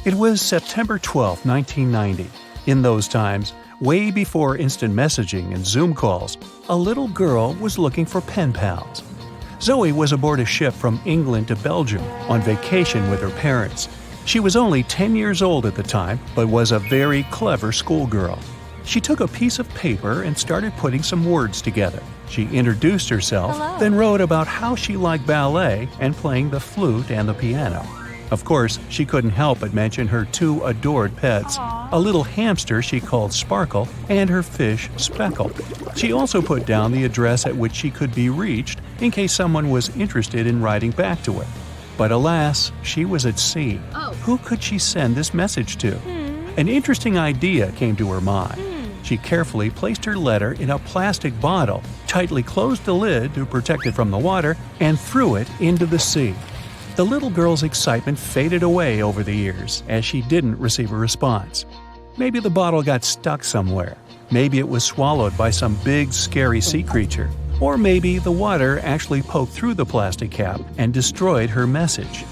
It was September 12, 1990. In those times, way before instant messaging and Zoom calls, a little girl was looking for pen pals. Zoe was aboard a ship from England to Belgium on vacation with her parents. She was only 10 years old at the time, but was a very clever schoolgirl. She took a piece of paper and started putting some words together. She introduced herself, Hello. then wrote about how she liked ballet and playing the flute and the piano. Of course, she couldn't help but mention her two adored pets, a little hamster she called Sparkle and her fish Speckle. She also put down the address at which she could be reached in case someone was interested in writing back to her. But alas, she was at sea. Who could she send this message to? An interesting idea came to her mind. She carefully placed her letter in a plastic bottle, tightly closed the lid to protect it from the water, and threw it into the sea. The little girl's excitement faded away over the years as she didn't receive a response. Maybe the bottle got stuck somewhere. Maybe it was swallowed by some big, scary sea creature. Or maybe the water actually poked through the plastic cap and destroyed her message.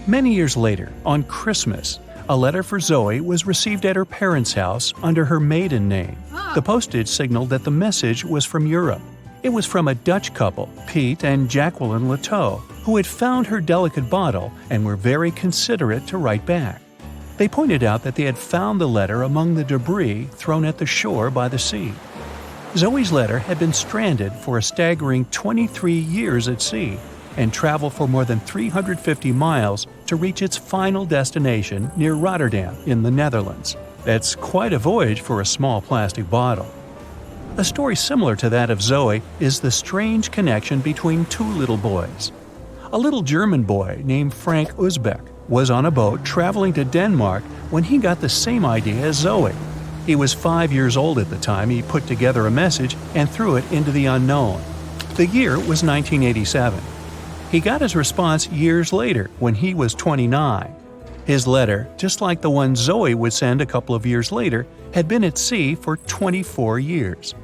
Many years later, on Christmas, a letter for Zoe was received at her parents' house under her maiden name. The postage signaled that the message was from Europe. It was from a Dutch couple, Piet and Jacqueline Lateau, who had found her delicate bottle and were very considerate to write back. They pointed out that they had found the letter among the debris thrown at the shore by the sea. Zoe's letter had been stranded for a staggering 23 years at sea and traveled for more than 350 miles to reach its final destination near Rotterdam in the Netherlands. That's quite a voyage for a small plastic bottle. A story similar to that of Zoe is the strange connection between two little boys. A little German boy named Frank Uzbek was on a boat traveling to Denmark when he got the same idea as Zoe. He was 5 years old at the time he put together a message and threw it into the unknown. The year was 1987. He got his response years later when he was 29. His letter, just like the one Zoe would send a couple of years later, had been at sea for 24 years.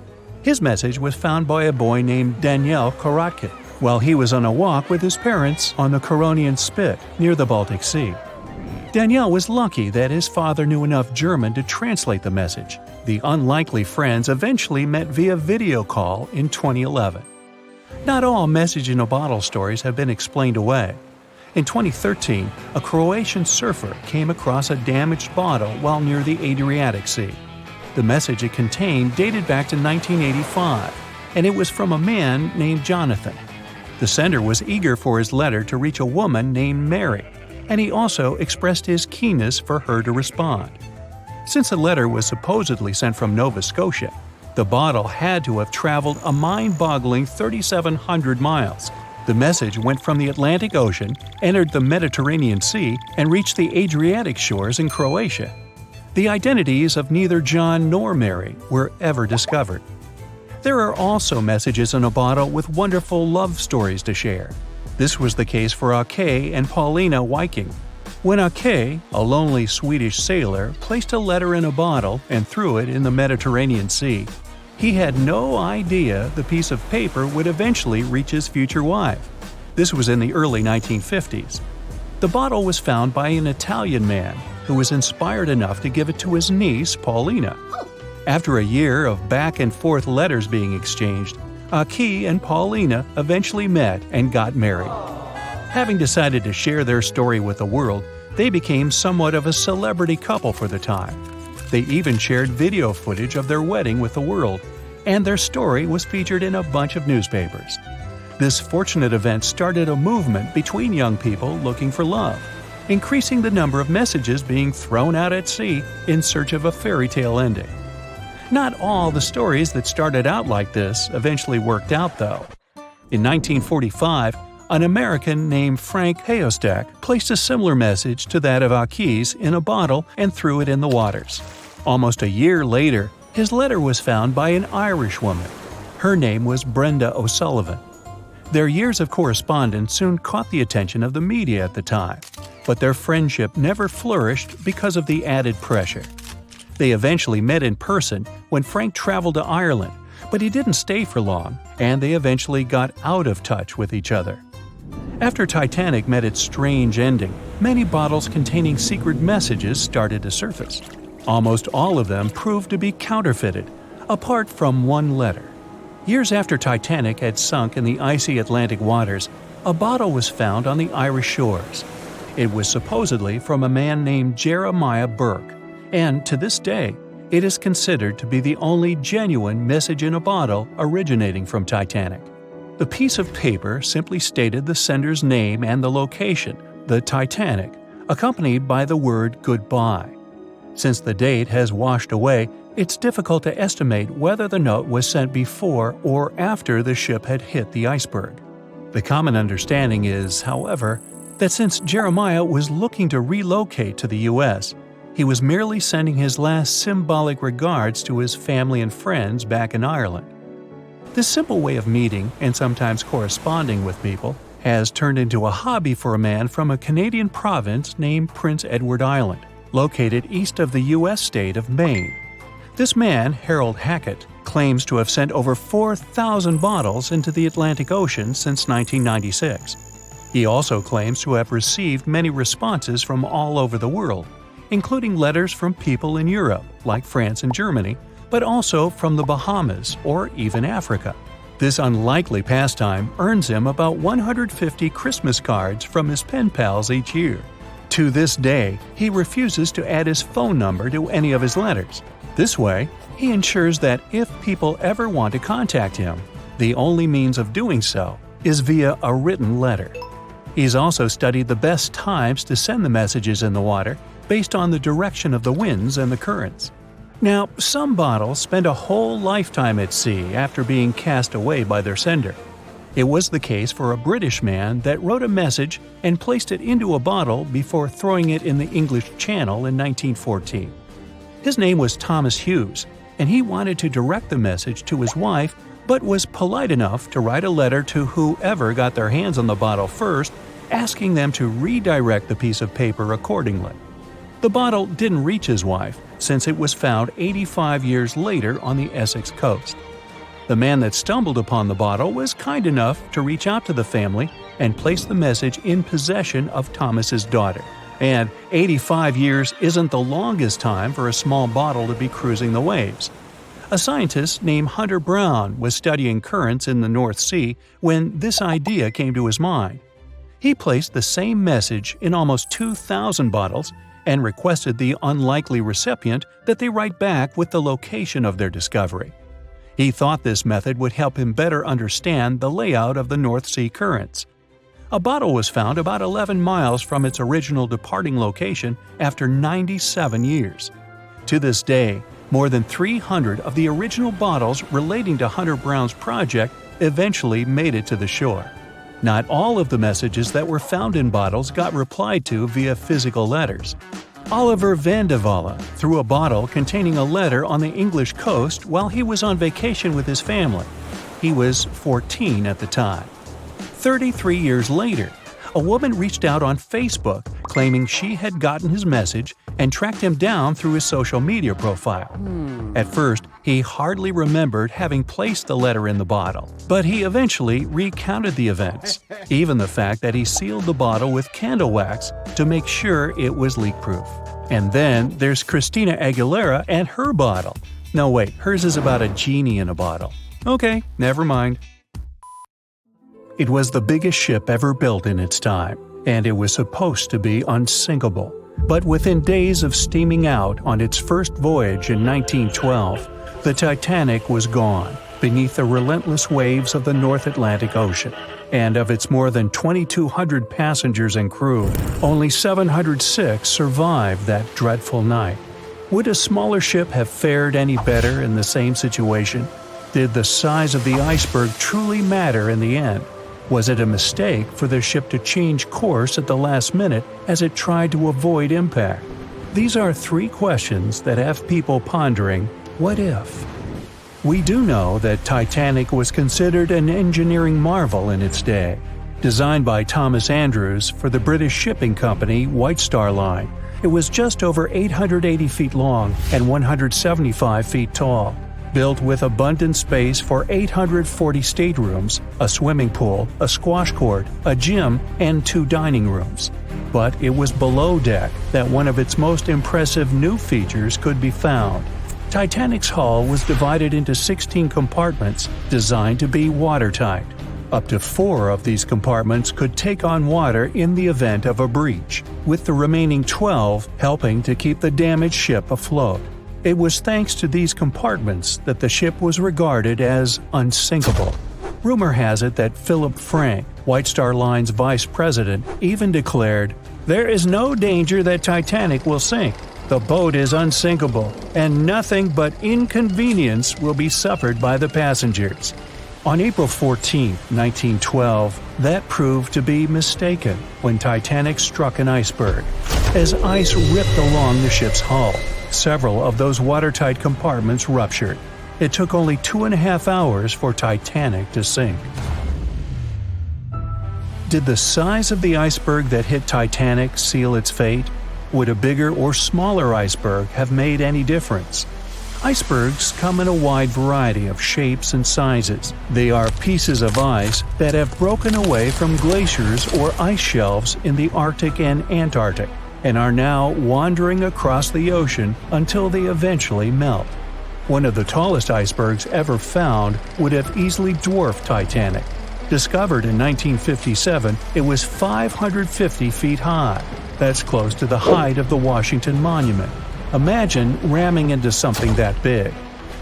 His message was found by a boy named Daniel Korotkin while he was on a walk with his parents on the Koronian Spit near the Baltic Sea. Daniel was lucky that his father knew enough German to translate the message. The unlikely friends eventually met via video call in 2011. Not all message-in-a-bottle stories have been explained away. In 2013, a Croatian surfer came across a damaged bottle while near the Adriatic Sea. The message it contained dated back to 1985, and it was from a man named Jonathan. The sender was eager for his letter to reach a woman named Mary, and he also expressed his keenness for her to respond. Since the letter was supposedly sent from Nova Scotia, the bottle had to have traveled a mind-boggling 3,700 miles. The message went from the Atlantic Ocean, entered the Mediterranean Sea, and reached the Adriatic shores in Croatia. The identities of neither John nor Mary were ever discovered. There are also messages in a bottle with wonderful love stories to share. This was the case for Ake and Paulina Viking. When Ake, a lonely Swedish sailor, placed a letter in a bottle and threw it in the Mediterranean Sea, he had no idea the piece of paper would eventually reach his future wife. This was in the early 1950s. The bottle was found by an Italian man who was inspired enough to give it to his niece, Paulina. After a year of back-and-forth letters being exchanged, Ake and Paulina eventually met and got married. Having decided to share their story with the world, they became somewhat of a celebrity couple for the time. They even shared video footage of their wedding with the world, and their story was featured in a bunch of newspapers. This fortunate event started a movement between young people looking for love, increasing the number of messages being thrown out at sea in search of a fairy tale ending. Not all the stories that started out like this eventually worked out, though. In 1945, an American named Frank Hayostak placed a similar message to that of Ake's in a bottle and threw it in the waters. Almost a year later, his letter was found by an Irish woman. Her name was Brenda O'Sullivan. Their years of correspondence soon caught the attention of the media at the time, but their friendship never flourished because of the added pressure. They eventually met in person when Frank traveled to Ireland, but he didn't stay for long, and they eventually got out of touch with each other. After Titanic met its strange ending, many bottles containing secret messages started to surface. Almost all of them proved to be counterfeited, apart from one letter. Years after Titanic had sunk in the icy Atlantic waters, a bottle was found on the Irish shores. It was supposedly from a man named Jeremiah Burke, and to this day, it is considered to be the only genuine message in a bottle originating from Titanic. The piece of paper simply stated the sender's name and the location, the Titanic, accompanied by the word goodbye. Since the date has washed away, it's difficult to estimate whether the note was sent before or after the ship had hit the iceberg. The common understanding is, however, that since Jeremiah was looking to relocate to the U.S., he was merely sending his last symbolic regards to his family and friends back in Ireland. This simple way of meeting and sometimes corresponding with people has turned into a hobby for a man from a Canadian province named Prince Edward Island, located east of the U.S. state of Maine. This man, Harold Hackett, claims to have sent over 4,000 bottles into the Atlantic Ocean since 1996. He also claims to have received many responses from all over the world, including letters from people in Europe, like France and Germany, but also from the Bahamas or even Africa. This unlikely pastime earns him about 150 Christmas cards from his pen pals each year. To this day, he refuses to add his phone number to any of his letters. This way, he ensures that if people ever want to contact him, the only means of doing so is via a written letter. He's also studied the best times to send the messages in the water based on the direction of the winds and the currents. Now, some bottles spend a whole lifetime at sea after being cast away by their sender. It was the case for a British man that wrote a message and placed it into a bottle before throwing it in the English Channel in 1914. His name was Thomas Hughes, and he wanted to direct the message to his wife, but was polite enough to write a letter to whoever got their hands on the bottle first, asking them to redirect the piece of paper accordingly. The bottle didn't reach his wife, since it was found 85 years later on the Essex coast. The man that stumbled upon the bottle was kind enough to reach out to the family and place the message in possession of Thomas's daughter. And 85 years isn't the longest time for a small bottle to be cruising the waves. A scientist named Hunter Brown was studying currents in the North Sea when this idea came to his mind. He placed the same message in almost 2,000 bottles and requested the unlikely recipient that they write back with the location of their discovery. He thought this method would help him better understand the layout of the North Sea currents. A bottle was found about 11 miles from its original departing location after 97 years. To this day, more than 300 of the original bottles relating to Hunter Brown's project eventually made it to the shore. Not all of the messages that were found in bottles got replied to via physical letters. Oliver van de Walle threw a bottle containing a letter on the English coast while he was on vacation with his family. He was 14 at the time. 33 years later, a woman reached out on Facebook claiming she had gotten his message and tracked him down through his social media profile. At first, he hardly remembered having placed the letter in the bottle, but he eventually recounted the events, even the fact that he sealed the bottle with candle wax to make sure it was leak-proof. And then there's Christina Aguilera and her bottle. No wait, hers is about a genie in a bottle. Okay, never mind. It was the biggest ship ever built in its time, and it was supposed to be unsinkable. But within days of steaming out on its first voyage in 1912, the Titanic was gone beneath the relentless waves of the North Atlantic Ocean. And of its more than 2,200 passengers and crew, only 706 survived that dreadful night. Would a smaller ship have fared any better in the same situation? Did the size of the iceberg truly matter in the end? Was it a mistake for the ship to change course at the last minute as it tried to avoid impact? These are three questions that have people pondering, what if? We do know that Titanic was considered an engineering marvel in its day. Designed by Thomas Andrews for the British shipping company White Star Line, it was just over 880 feet long and 175 feet tall. built with abundant space for 840 staterooms, a swimming pool, a squash court, a gym, and 2 dining rooms. But it was below deck that one of its most impressive new features could be found. Titanic's hull was divided into 16 compartments designed to be watertight. Up to 4 of these compartments could take on water in the event of a breach, with the remaining 12 helping to keep the damaged ship afloat. It was thanks to these compartments that the ship was regarded as unsinkable. Rumor has it that Philip Frank, White Star Line's vice president, even declared, "There is no danger that Titanic will sink. The boat is unsinkable, and nothing but inconvenience will be suffered by the passengers." On April 14, 1912, that proved to be mistaken when Titanic struck an iceberg. As ice ripped along the ship's hull, several of those watertight compartments ruptured. It took only 2.5 hours for Titanic to sink. Did the size of the iceberg that hit Titanic seal its fate? Would a bigger or smaller iceberg have made any difference? Icebergs come in a wide variety of shapes and sizes. They are pieces of ice that have broken away from glaciers or ice shelves in the Arctic and Antarctic, and are now wandering across the ocean until they eventually melt. One of the tallest icebergs ever found would have easily dwarfed Titanic. Discovered in 1957, it was 550 feet high. That's close to the height of the Washington Monument. Imagine ramming into something that big.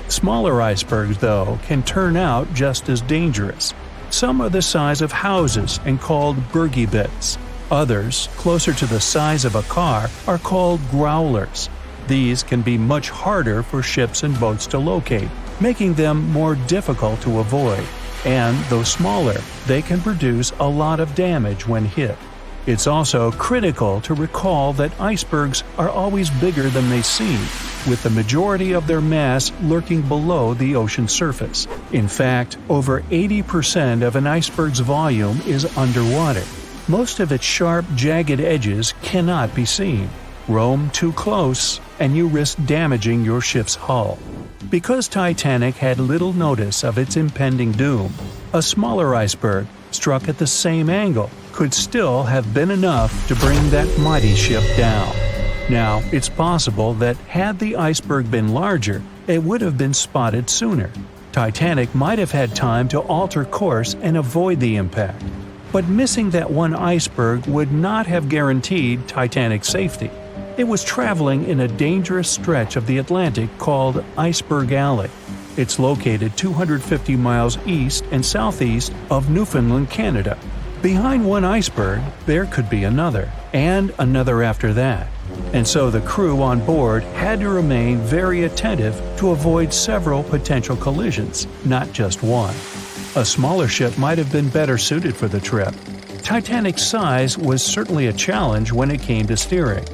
Smaller icebergs, though, can turn out just as dangerous. Some are the size of houses and called bergy bits. Others, closer to the size of a car, are called growlers. These can be much harder for ships and boats to locate, making them more difficult to avoid. And, though smaller, they can produce a lot of damage when hit. It's also critical to recall that icebergs are always bigger than they seem, with the majority of their mass lurking below the ocean surface. In fact, over 80% of an iceberg's volume is underwater. Most of its sharp, jagged edges cannot be seen. Roam too close, and you risk damaging your ship's hull. Because Titanic had little notice of its impending doom, a smaller iceberg, struck at the same angle, could still have been enough to bring that mighty ship down. Now, it's possible that had the iceberg been larger, it would have been spotted sooner. Titanic might have had time to alter course and avoid the impact. But missing that one iceberg would not have guaranteed Titanic's safety. It was traveling in a dangerous stretch of the Atlantic called Iceberg Alley. It's located 250 miles east and southeast of Newfoundland, Canada. Behind one iceberg, there could be another, and another after that. And so the crew on board had to remain very attentive to avoid several potential collisions, not just one. A smaller ship might have been better suited for the trip. Titanic's size was certainly a challenge when it came to steering.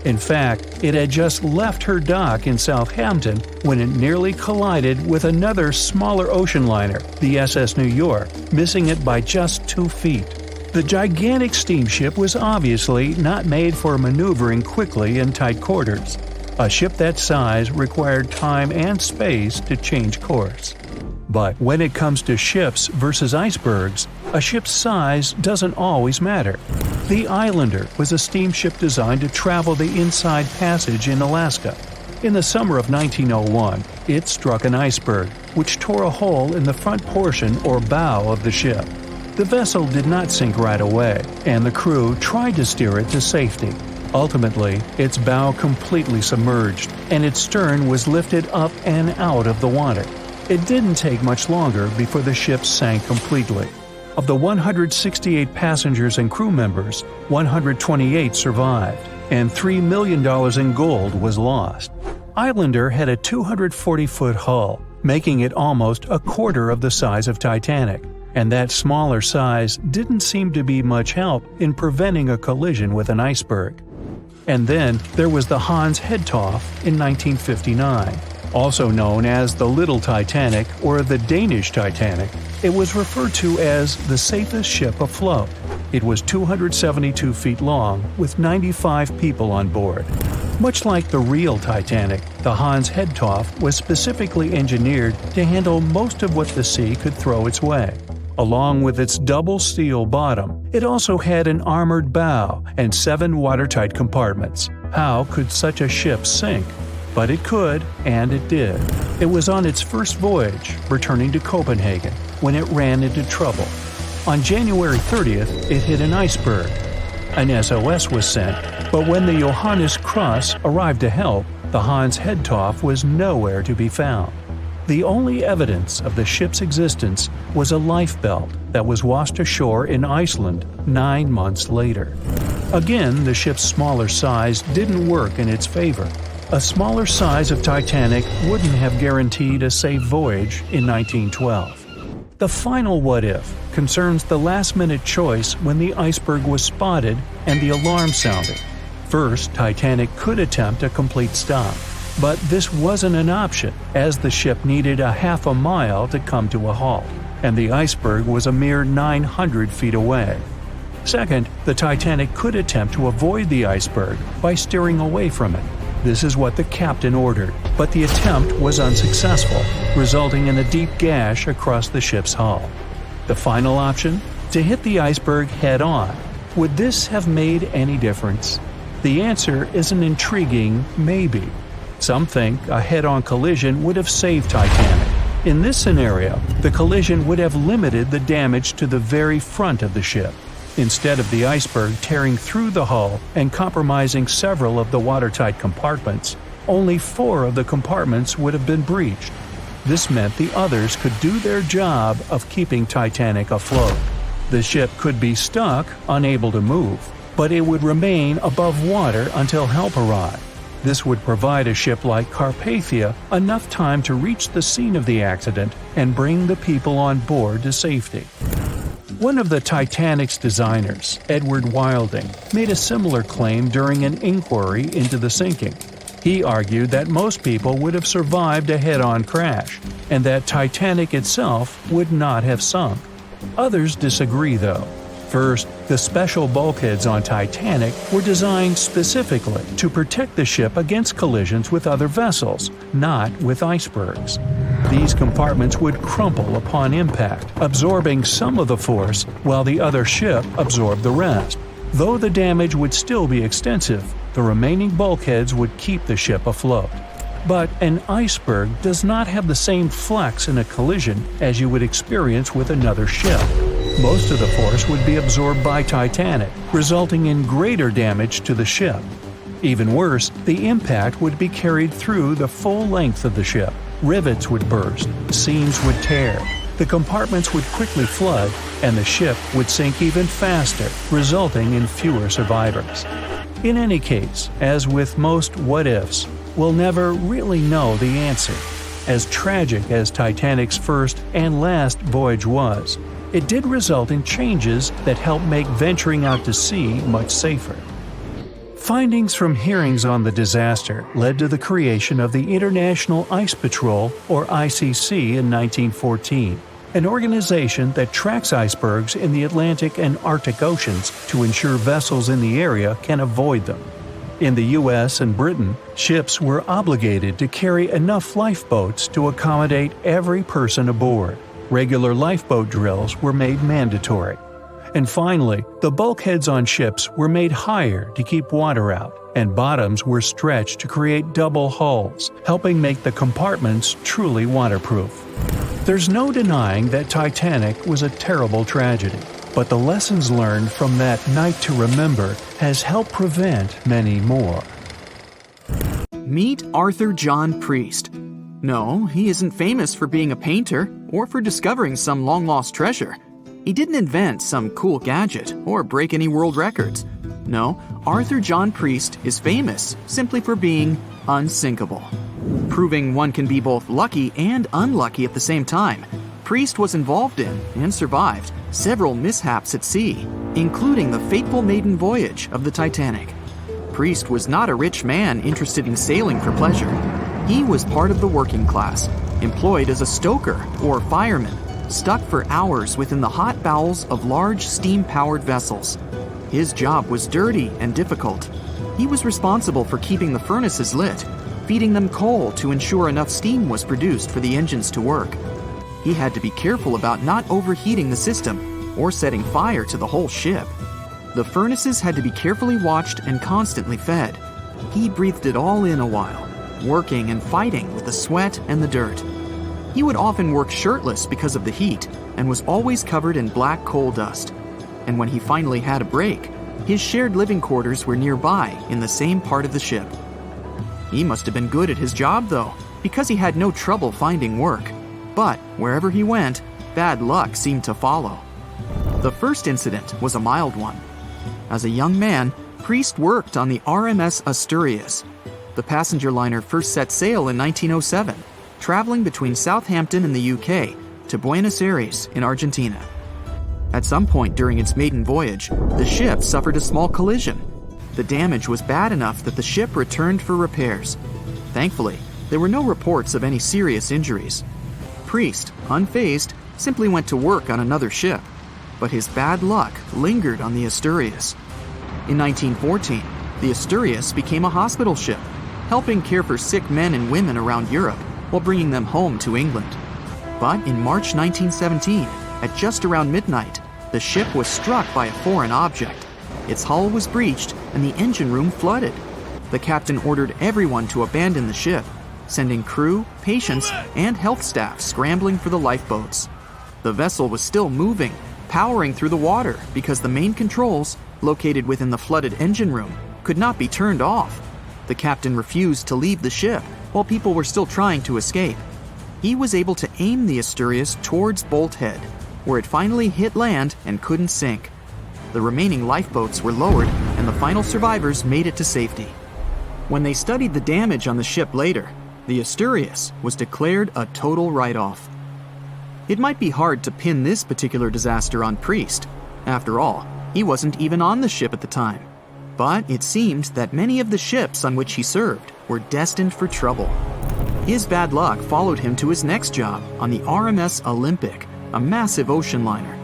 In fact, it had just left her dock in Southampton when it nearly collided with another smaller ocean liner, the SS New York, missing it by just 2 feet. The gigantic steamship was obviously not made for maneuvering quickly in tight quarters. A ship that size required time and space to change course. But when it comes to ships versus icebergs, a ship's size doesn't always matter. The Islander was a steamship designed to travel the Inside Passage in Alaska. In the summer of 1901, it struck an iceberg, which tore a hole in the front portion or bow of the ship. The vessel did not sink right away, and the crew tried to steer it to safety. Ultimately, its bow completely submerged, and its stern was lifted up and out of the water. It didn't take much longer before the ship sank completely. Of the 168 passengers and crew members, 128 survived, and $3 million in gold was lost. Islander had a 240-foot hull, making it almost a quarter of the size of Titanic, and that smaller size didn't seem to be much help in preventing a collision with an iceberg. And then there was the Hans Hedtoft in 1959. Also known as the Little Titanic or the Danish Titanic, it was referred to as the safest ship afloat. It was 272 feet long with 95 people on board. Much like the real Titanic, the Hans Hedthoff was specifically engineered to handle most of what the sea could throw its way. Along with its double steel bottom, it also had an armored bow and 7 watertight compartments. How could such a ship sink? But it could, and it did. It was on its first voyage, returning to Copenhagen, when it ran into trouble. On January 30th, it hit an iceberg. An SOS was sent, but when the Johannes Cross arrived to help, the Hans Hedthoff was nowhere to be found. The only evidence of the ship's existence was a lifebelt that was washed ashore in Iceland 9 months later. Again, the ship's smaller size didn't work in its favor. A smaller size of Titanic wouldn't have guaranteed a safe voyage in 1912. The final what-if concerns the last-minute choice when the iceberg was spotted and the alarm sounded. First, Titanic could attempt a complete stop, but this wasn't an option as the ship needed a half a mile to come to a halt, and the iceberg was a mere 900 feet away. Second, the Titanic could attempt to avoid the iceberg by steering away from it. This is what the captain ordered, but the attempt was unsuccessful, resulting in a deep gash across the ship's hull. The final option? To hit the iceberg head-on. Would this have made any difference? The answer is an intriguing maybe. Some think a head-on collision would have saved Titanic. In this scenario, the collision would have limited the damage to the very front of the ship. Instead of the iceberg tearing through the hull and compromising several of the watertight compartments, only 4 of the compartments would have been breached. This meant the others could do their job of keeping Titanic afloat. The ship could be stuck, unable to move, but it would remain above water until help arrived. This would provide a ship like Carpathia enough time to reach the scene of the accident and bring the people on board to safety. One of the Titanic's designers, Edward Wilding, made a similar claim during an inquiry into the sinking. He argued that most people would have survived a head-on crash, and that Titanic itself would not have sunk. Others disagree, though. First, the special bulkheads on Titanic were designed specifically to protect the ship against collisions with other vessels, not with icebergs. These compartments would crumple upon impact, absorbing some of the force while the other ship absorbed the rest. Though the damage would still be extensive, the remaining bulkheads would keep the ship afloat. But an iceberg does not have the same flex in a collision as you would experience with another ship. Most of the force would be absorbed by Titanic, resulting in greater damage to the ship. Even worse, the impact would be carried through the full length of the ship. Rivets would burst, seams would tear, the compartments would quickly flood, and the ship would sink even faster, resulting in fewer survivors. In any case, as with most what-ifs, we'll never really know the answer. As tragic as Titanic's first and last voyage was, it did result in changes that helped make venturing out to sea much safer. Findings from hearings on the disaster led to the creation of the International Ice Patrol, or ICC, in 1914, an organization that tracks icebergs in the Atlantic and Arctic Oceans to ensure vessels in the area can avoid them. In the US and Britain, ships were obligated to carry enough lifeboats to accommodate every person aboard. Regular lifeboat drills were made mandatory. And finally, the bulkheads on ships were made higher to keep water out, and bottoms were stretched to create double hulls, helping make the compartments truly waterproof. There's no denying that Titanic was a terrible tragedy, but the lessons learned from that night to remember has helped prevent many more. Meet Arthur John Priest. No, he isn't famous for being a painter or for discovering some long-lost treasure. He didn't invent some cool gadget or break any world records. No, Arthur John Priest is famous simply for being unsinkable. Proving one can be both lucky and unlucky at the same time, Priest was involved in and survived several mishaps at sea, including the fateful maiden voyage of the Titanic. Priest was not a rich man interested in sailing for pleasure. He was part of the working class, employed as a stoker or fireman, stuck for hours within the hot bowels of large steam-powered vessels. His job was dirty and difficult. He was responsible for keeping the furnaces lit, feeding them coal to ensure enough steam was produced for the engines to work. He had to be careful about not overheating the system or setting fire to the whole ship. The furnaces had to be carefully watched and constantly fed. He breathed it all in a while, working and fighting with the sweat and the dirt. He would often work shirtless because of the heat and was always covered in black coal dust. And when he finally had a break, his shared living quarters were nearby in the same part of the ship. He must have been good at his job, though, because he had no trouble finding work. But wherever he went, bad luck seemed to follow. The first incident was a mild one. As a young man, Priest worked on the RMS Asturias. The passenger liner first set sail in 1907, traveling between Southampton in the UK to Buenos Aires in Argentina. At some point during its maiden voyage, the ship suffered a small collision. The damage was bad enough that the ship returned for repairs. Thankfully, there were no reports of any serious injuries. Priest, unfazed, simply went to work on another ship, but his bad luck lingered on the Asturias. In 1914, the Asturias became a hospital ship, helping care for sick men and women around Europe while bringing them home to England. But in March 1917, at just around midnight, the ship was struck by a foreign object. Its hull was breached and the engine room flooded. The captain ordered everyone to abandon the ship, sending crew, patients, and health staff scrambling for the lifeboats. The vessel was still moving, powering through the water because the main controls, located within the flooded engine room, could not be turned off. The captain refused to leave the ship while people were still trying to escape. He was able to aim the Asturias towards Bolt Head, where it finally hit land and couldn't sink. The remaining lifeboats were lowered and the final survivors made it to safety. When they studied the damage on the ship later, the Asturias was declared a total write-off. It might be hard to pin this particular disaster on Priest. After all, he wasn't even on the ship at the time. But it seemed that many of the ships on which he served were destined for trouble. His bad luck followed him to his next job on the RMS Olympic, a massive ocean liner.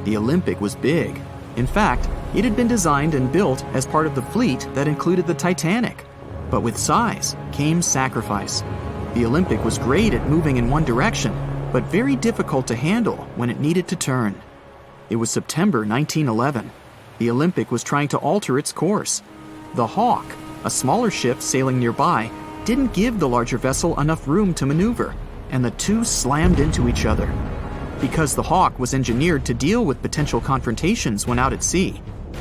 The Olympic was big. In fact, it had been designed and built as part of the fleet that included the Titanic. But with size came sacrifice. The Olympic was great at moving in one direction, but very difficult to handle when it needed to turn. It was September 1911. The Olympic was trying to alter its course. The Hawk, a smaller ship sailing nearby, didn't give the larger vessel enough room to maneuver, and the two slammed into each other. Because the Hawk was engineered to deal with potential confrontations when out at sea,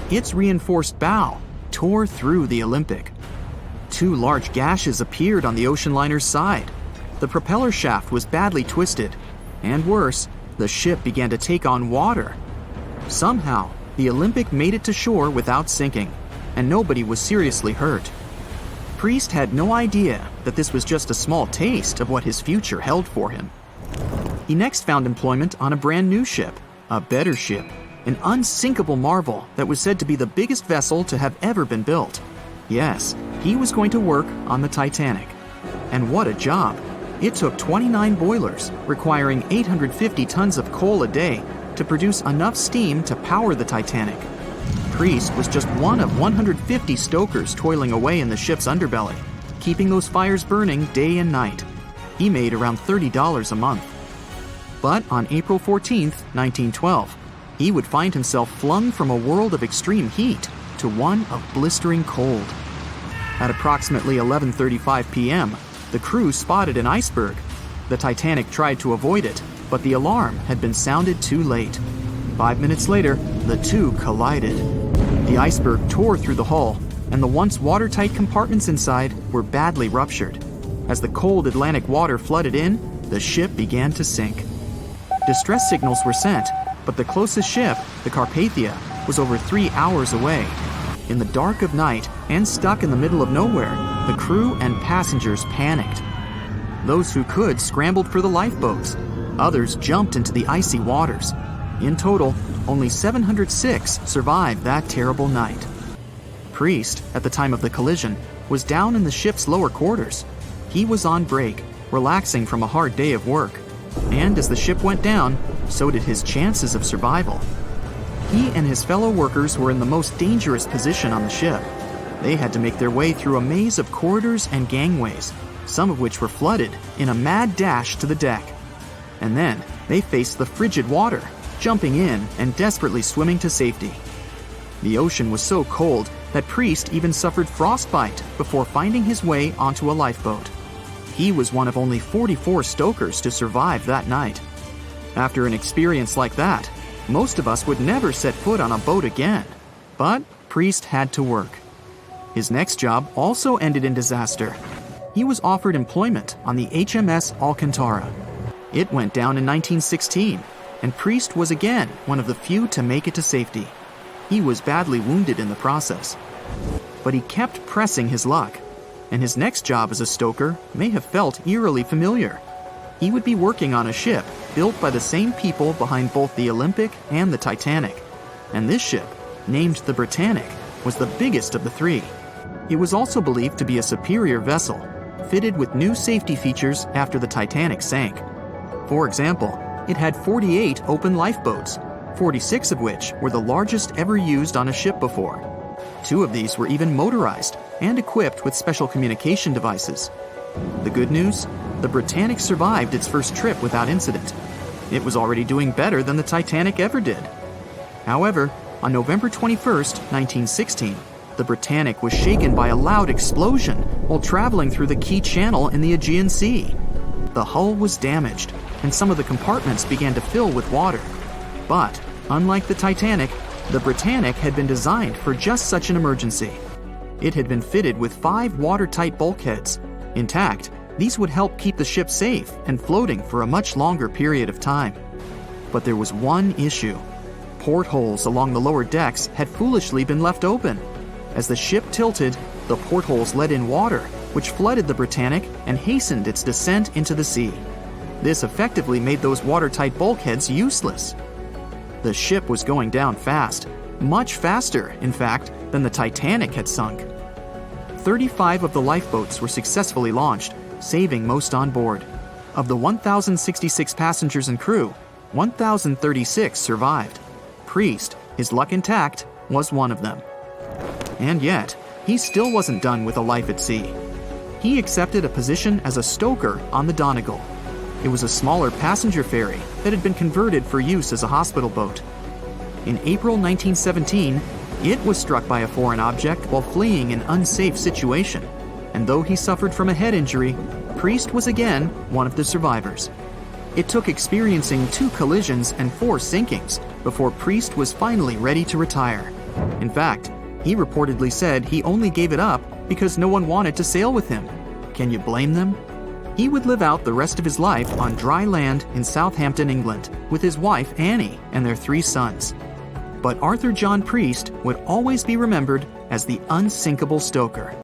its reinforced bow tore through the Olympic. Two large gashes appeared on the ocean liner's side. The propeller shaft was badly twisted, and worse, the ship began to take on water. Somehow, the Olympic made it to shore without sinking, and nobody was seriously hurt. Priest had no idea that this was just a small taste of what his future held for him. He next found employment on a brand new ship, a better ship, an unsinkable marvel that was said to be the biggest vessel to have ever been built. Yes, he was going to work on the Titanic. And what a job! It took 29 boilers, requiring 850 tons of coal a day to produce enough steam to power the Titanic. Priest was just one of 150 stokers toiling away in the ship's underbelly, keeping those fires burning day and night. He made around $30 a month. But on April 14, 1912, he would find himself flung from a world of extreme heat to one of blistering cold. At approximately 11:35 p.m., the crew spotted an iceberg. The Titanic tried to avoid it, but the alarm had been sounded too late. 5 minutes later, the two collided. The iceberg tore through the hull, and the once watertight compartments inside were badly ruptured. As the cold Atlantic water flooded in, the ship began to sink. Distress signals were sent, but the closest ship, the Carpathia, was over 3 hours away. In the dark of night and stuck in the middle of nowhere, the crew and passengers panicked. Those who could scrambled for the lifeboats. Others jumped into the icy waters. In total, only 706 survived that terrible night. Priest, at the time of the collision, was down in the ship's lower quarters. He was on break, relaxing from a hard day of work. And as the ship went down, so did his chances of survival. He and his fellow workers were in the most dangerous position on the ship. They had to make their way through a maze of corridors and gangways, some of which were flooded, in a mad dash to the deck. And then they faced the frigid water, jumping in and desperately swimming to safety. The ocean was so cold that Priest even suffered frostbite before finding his way onto a lifeboat. He was one of only 44 stokers to survive that night. After an experience like that, most of us would never set foot on a boat again. But Priest had to work. His next job also ended in disaster. He was offered employment on the HMS Alcantara. It went down in 1916, and Priest was again one of the few to make it to safety. He was badly wounded in the process. But he kept pressing his luck, and his next job as a stoker may have felt eerily familiar. He would be working on a ship built by the same people behind both the Olympic and the Titanic. And this ship, named the Britannic, was the biggest of the three. It was also believed to be a superior vessel, fitted with new safety features after the Titanic sank. For example, it had 48 open lifeboats, 46 of which were the largest ever used on a ship before. 2 of these were even motorized and equipped with special communication devices. The good news? The Britannic survived its first trip without incident. It was already doing better than the Titanic ever did. However, on November 21st, 1916, the Britannic was shaken by a loud explosion while traveling through the key channel in the Aegean Sea. The hull was damaged, and some of the compartments began to fill with water. But, unlike the Titanic, the Britannic had been designed for just such an emergency. It had been fitted with 5 watertight bulkheads. Intact, these would help keep the ship safe and floating for a much longer period of time. But there was one issue. Portholes along the lower decks had foolishly been left open. As the ship tilted, the portholes let in water, which flooded the Britannic and hastened its descent into the sea. This effectively made those watertight bulkheads useless. The ship was going down fast, much faster, in fact, than the Titanic had sunk. 35 of the lifeboats were successfully launched, saving most on board. Of the 1,066 passengers and crew, 1,036 survived. Priest, his luck intact, was one of them. And yet, he still wasn't done with a life at sea. He accepted a position as a stoker on the Donegal. It was a smaller passenger ferry that had been converted for use as a hospital boat. In April 1917, it was struck by a foreign object while fleeing an unsafe situation, and though he suffered from a head injury, Priest was again one of the survivors. It took experiencing 2 collisions and 4 sinkings before Priest was finally ready to retire. In fact, he reportedly said he only gave it up because no one wanted to sail with him. Can you blame them? He would live out the rest of his life on dry land in Southampton, England, with his wife Annie and their 3 sons. But Arthur John Priest would always be remembered as the unsinkable stoker.